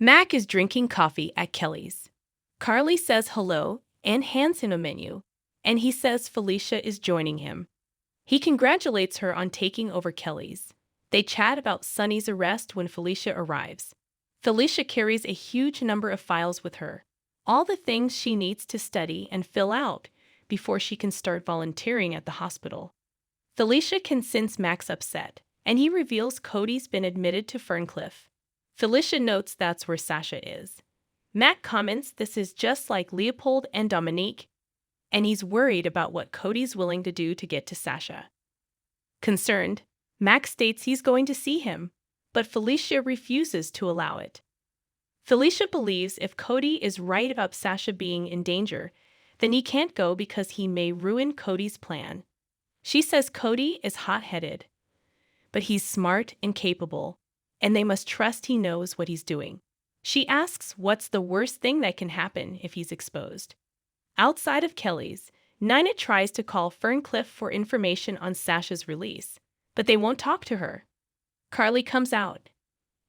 Mac is drinking coffee at Kelly's. Carly says hello and hands him a menu, and he says Felicia is joining him. He congratulates her on taking over Kelly's. They chat about Sunny's arrest when Felicia arrives. Felicia carries a huge number of files with her, all the things she needs to study and fill out before she can start volunteering at the hospital. Felicia can sense Mac's upset, and he reveals Cody's been admitted to Ferncliff. Felicia notes that's where Sasha is. Mac comments this is just like Leopold and Dominique, and he's worried about what Cody's willing to do to get to Sasha. Concerned, Mac states he's going to see him, but Felicia refuses to allow it. Felicia believes if Cody is right about Sasha being in danger, then he can't go because he may ruin Cody's plan. She says Cody is hot-headed, but he's smart and capable, and they must trust he knows what he's doing. She asks what's the worst thing that can happen if he's exposed. Outside of Kelly's, Nina tries to call Ferncliff for information on Sasha's release, but they won't talk to her. Carly comes out,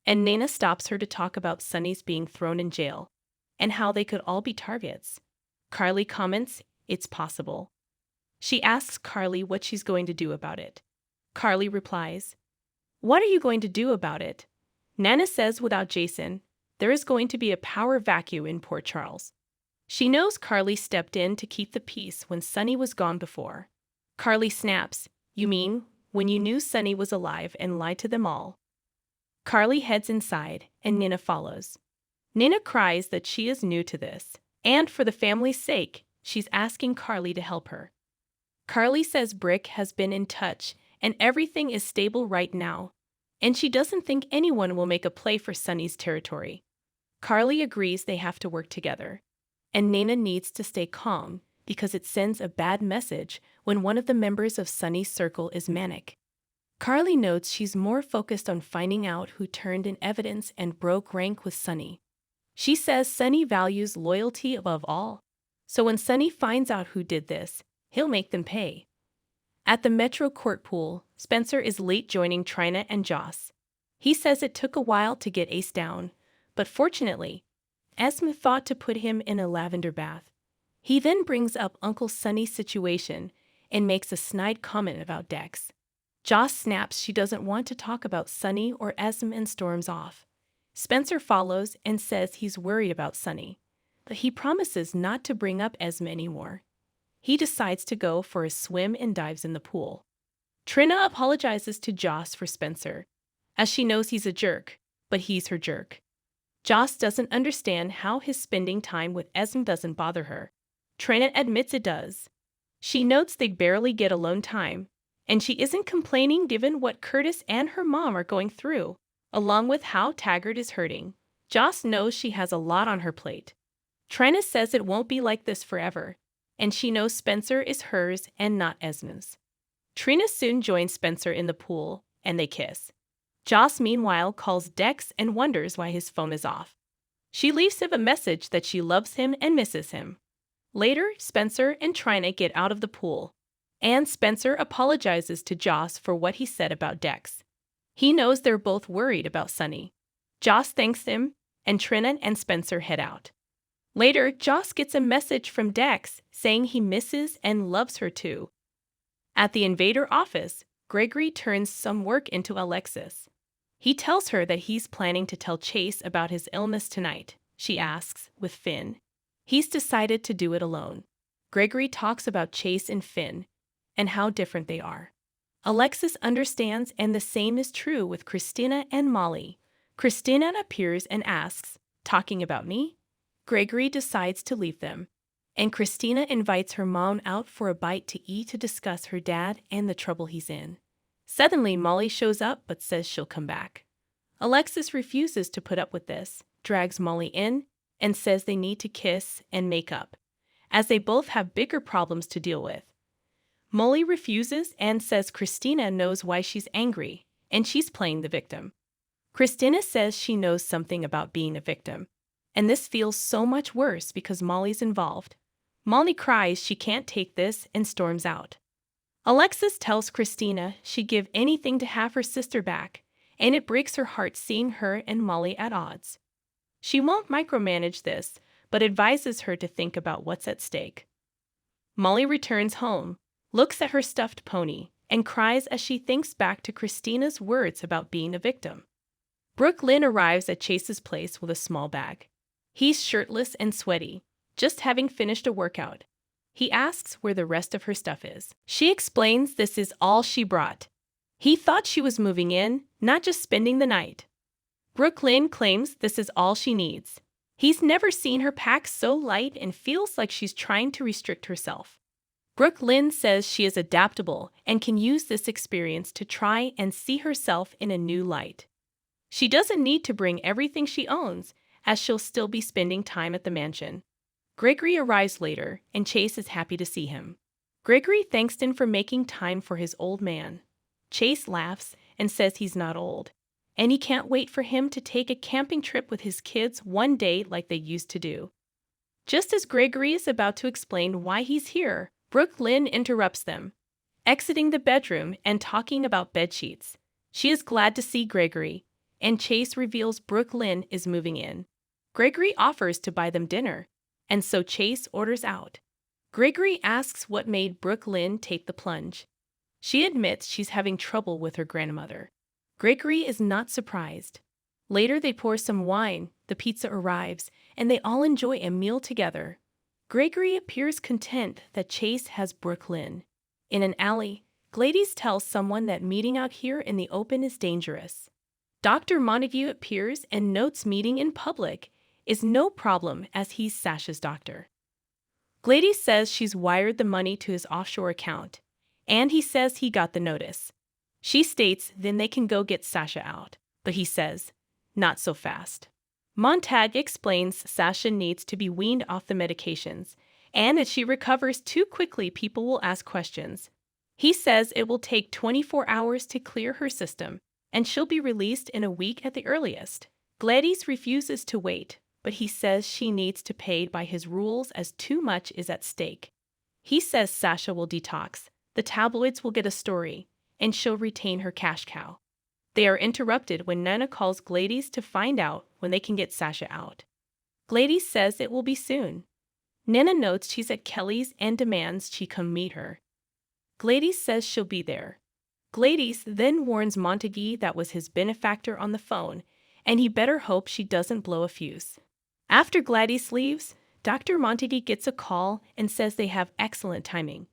and Nina stops her to talk about Sunny's being thrown in jail and how they could all be targets. Carly comments it's possible. She asks Carly what she's going to do about it. Carly replies, "What are you going to do about it?" Nana says without Jason, there is going to be a power vacuum in Port Charles. She knows Carly stepped in to keep the peace when Sunny was gone before. Carly snaps, "You mean when you knew Sunny was alive and lied to them all?" Carly heads inside, and Nina follows. Nina cries that she is new to this, and for the family's sake, she's asking Carly to help her. Carly says Brick has been in touch and everything is stable right now, and she doesn't think anyone will make a play for Sunny's territory. Carly agrees they have to work together, and Nina needs to stay calm because it sends a bad message when one of the members of Sunny's circle is manic. Carly notes she's more focused on finding out who turned in evidence and broke rank with Sunny. She says Sunny values loyalty above all, so when Sunny finds out who did this, he'll make them pay. At the Metro Court pool, Spencer is late joining Trina and Joss. He says it took a while to get Ace down, but fortunately, Esme thought to put him in a lavender bath. He then brings up Uncle Sonny's situation and makes a snide comment about Dex. Joss snaps she doesn't want to talk about Sunny or Esme and storms off. Spencer follows and says he's worried about Sunny, but he promises not to bring up Esme anymore. He decides to go for a swim and dives in the pool. Trina apologizes to Joss for Spencer, as she knows he's a jerk, but he's her jerk. Joss doesn't understand how his spending time with Esme doesn't bother her. Trina admits it does. She notes they barely get alone time, and she isn't complaining given what Curtis and her mom are going through, along with how Taggart is hurting. Joss knows she has a lot on her plate. Trina says it won't be like this forever, and she knows Spencer is hers and not Esme's. Trina soon joins Spencer in the pool, and they kiss. Joss, meanwhile, calls Dex and wonders why his phone is off. She leaves him a message that she loves him and misses him. Later, Spencer and Trina get out of the pool, and Spencer apologizes to Joss for what he said about Dex. He knows they're both worried about Sunny. Joss thanks him, and Trina and Spencer head out. Later, Joss gets a message from Dex saying he misses and loves her too. At the Invader office, Gregory turns some work into Alexis. He tells her that he's planning to tell Chase about his illness tonight. She asks, with Finn. He's decided to do it alone. Gregory talks about Chase and Finn and how different they are. Alexis understands, and the same is true with Christina and Molly. Christina appears and asks, "Talking about me?" Gregory decides to leave them, and Christina invites her mom out for a bite to eat to discuss her dad and the trouble he's in. Suddenly, Molly shows up but says she'll come back. Alexis refuses to put up with this, drags Molly in, and says they need to kiss and make up, as they both have bigger problems to deal with. Molly refuses and says Christina knows why she's angry, and she's playing the victim. Christina says she knows something about being a victim, and this feels so much worse because Molly's involved. Molly cries she can't take this and storms out. Alexis tells Christina she'd give anything to have her sister back, and it breaks her heart seeing her and Molly at odds. She won't micromanage this, but advises her to think about what's at stake. Molly returns home, looks at her stuffed pony, and cries as she thinks back to Christina's words about being a victim. Brooke Lynn arrives at Chase's place with a small bag. He's shirtless and sweaty, just having finished a workout. He asks where the rest of her stuff is. She explains this is all she brought. He thought she was moving in, not just spending the night. Brooke Lynn claims this is all she needs. He's never seen her pack so light and feels like she's trying to restrict herself. Brooke Lynn says she is adaptable and can use this experience to try and see herself in a new light. She doesn't need to bring everything she owns, as she'll still be spending time at the mansion. Gregory arrives later, and Chase is happy to see him. Gregory thanks him for making time for his old man. Chase laughs and says he's not old, and he can't wait for him to take a camping trip with his kids one day like they used to do. Just as Gregory is about to explain why he's here, Brooke Lynn interrupts them, exiting the bedroom and talking about bedsheets. She is glad to see Gregory, and Chase reveals Brooke Lynn is moving in. Gregory offers to buy them dinner, and so Chase orders out. Gregory asks what made Brooke Lynn take the plunge. She admits she's having trouble with her grandmother. Gregory is not surprised. Later they pour some wine, the pizza arrives, and they all enjoy a meal together. Gregory appears content that Chase has Brooke Lynn. In an alley, Gladys tells someone that meeting out here in the open is dangerous. Dr. Montague appears and notes meeting in public is no problem as he's Sasha's doctor. Gladys says she's wired the money to his offshore account, and he says he got the notice. She states then they can go get Sasha out, but he says, not so fast. Montague explains Sasha needs to be weaned off the medications, and if she recovers too quickly, people will ask questions. He says it will take 24 hours to clear her system, and she'll be released in a week at the earliest. Gladys refuses to wait, but he says she needs to pay by his rules as too much is at stake. He says Sasha will detox, the tabloids will get a story, and she'll retain her cash cow. They are interrupted when Nana calls Gladys to find out when they can get Sasha out. Gladys says it will be soon. Nana notes she's at Kelly's and demands she come meet her. Gladys says she'll be there. Gladys then warns Montague that was his benefactor on the phone, and he better hope she doesn't blow a fuse. After Gladys leaves, Dr. Montague gets a call and says they have excellent timing.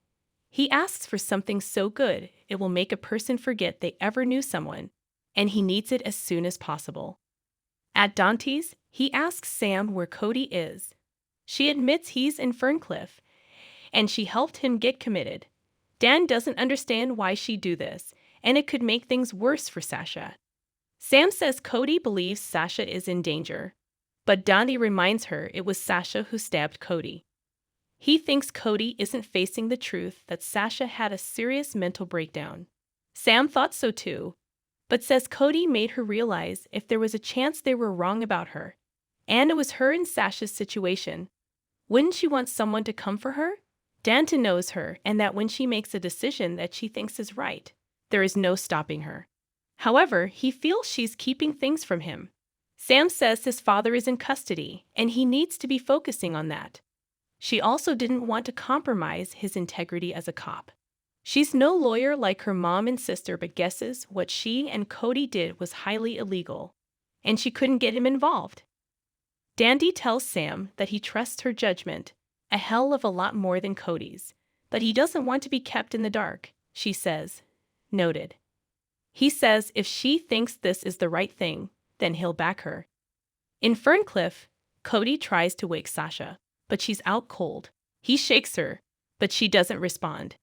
He asks for something so good it will make a person forget they ever knew someone, and he needs it as soon as possible. At Dante's, he asks Sam where Cody is. She admits he's in Ferncliff, and she helped him get committed. Dan doesn't understand why she'd do this, and it could make things worse for Sasha. Sam says Cody believes Sasha is in danger, but Dante reminds her it was Sasha who stabbed Cody. He thinks Cody isn't facing the truth that Sasha had a serious mental breakdown. Sam thought so too, but says Cody made her realize if there was a chance they were wrong about her, and it was her and Sasha's situation. Wouldn't she want someone to come for her? Dante knows her, and that when she makes a decision that she thinks is right, there is no stopping her. However, he feels she's keeping things from him. Sam says his father is in custody, and he needs to be focusing on that. She also didn't want to compromise his integrity as a cop. She's no lawyer like her mom and sister, but guesses what she and Cody did was highly illegal, and she couldn't get him involved. Dandy tells Sam that he trusts her judgment, a hell of a lot more than Cody's, but he doesn't want to be kept in the dark, she says. Noted. He says if she thinks this is the right thing, then he'll back her. In Ferncliff, Cody tries to wake Sasha, but she's out cold. He shakes her, but she doesn't respond.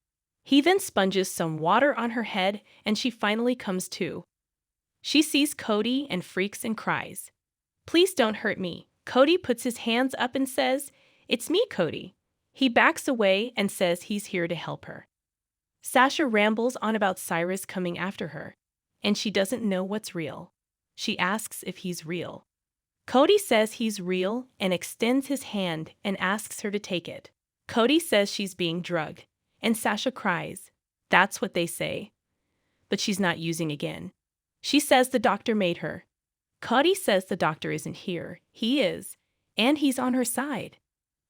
He then sponges some water on her head, and she finally comes to. She sees Cody and freaks and cries. Please don't hurt me. Cody puts his hands up and says, It's me, Cody. He backs away and says he's here to help her. Sasha rambles on about Cyrus coming after her, and she doesn't know what's real. She asks if he's real. Cody says he's real and extends his hand and asks her to take it. Cody says she's being drugged, and Sasha cries. That's what they say. But she's not using again. She says the doctor made her. Cody says the doctor isn't here. He is, and he's on her side.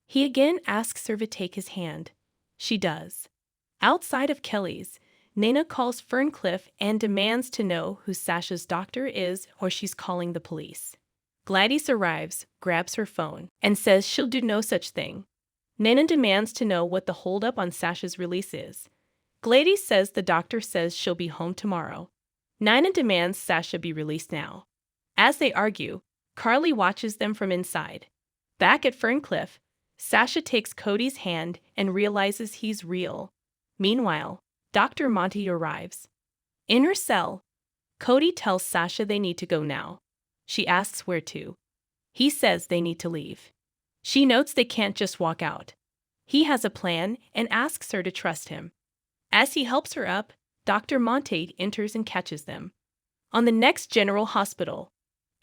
He again asks her to take his hand. She does. Outside of Kelly's, Nana calls Ferncliff and demands to know who Sasha's doctor is or she's calling the police. Gladys arrives, grabs her phone, and says she'll do no such thing. Nana demands to know what the holdup on Sasha's release is. Gladys says the doctor says she'll be home tomorrow. Nina demands Sasha be released now. As they argue, Carly watches them from inside. Back at Ferncliff, Sasha takes Cody's hand and realizes he's real. Meanwhile, Dr. Monty arrives. In her cell, Cody tells Sasha they need to go now. She asks where to. He says they need to leave. She notes they can't just walk out. He has a plan and asks her to trust him. As he helps her up, Dr. Monte enters and catches them. On the next General Hospital,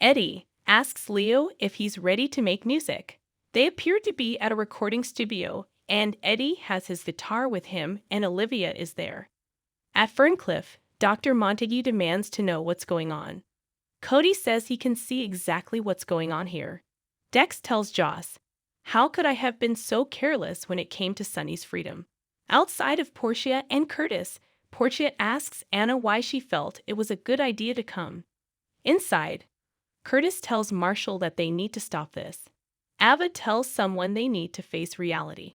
Eddie asks Leo if he's ready to make music. They appear to be at a recording studio, and Eddie has his guitar with him and Olivia is there. At Ferncliff, Dr. Montague demands to know what's going on. Cody says he can see exactly what's going on here. Dex tells Joss, "How could I have been so careless when it came to Sunny's freedom?" Outside of Portia and Curtis, Portia asks Anna why she felt it was a good idea to come. Inside, Curtis tells Marshall that they need to stop this. Ava tells someone they need to face reality.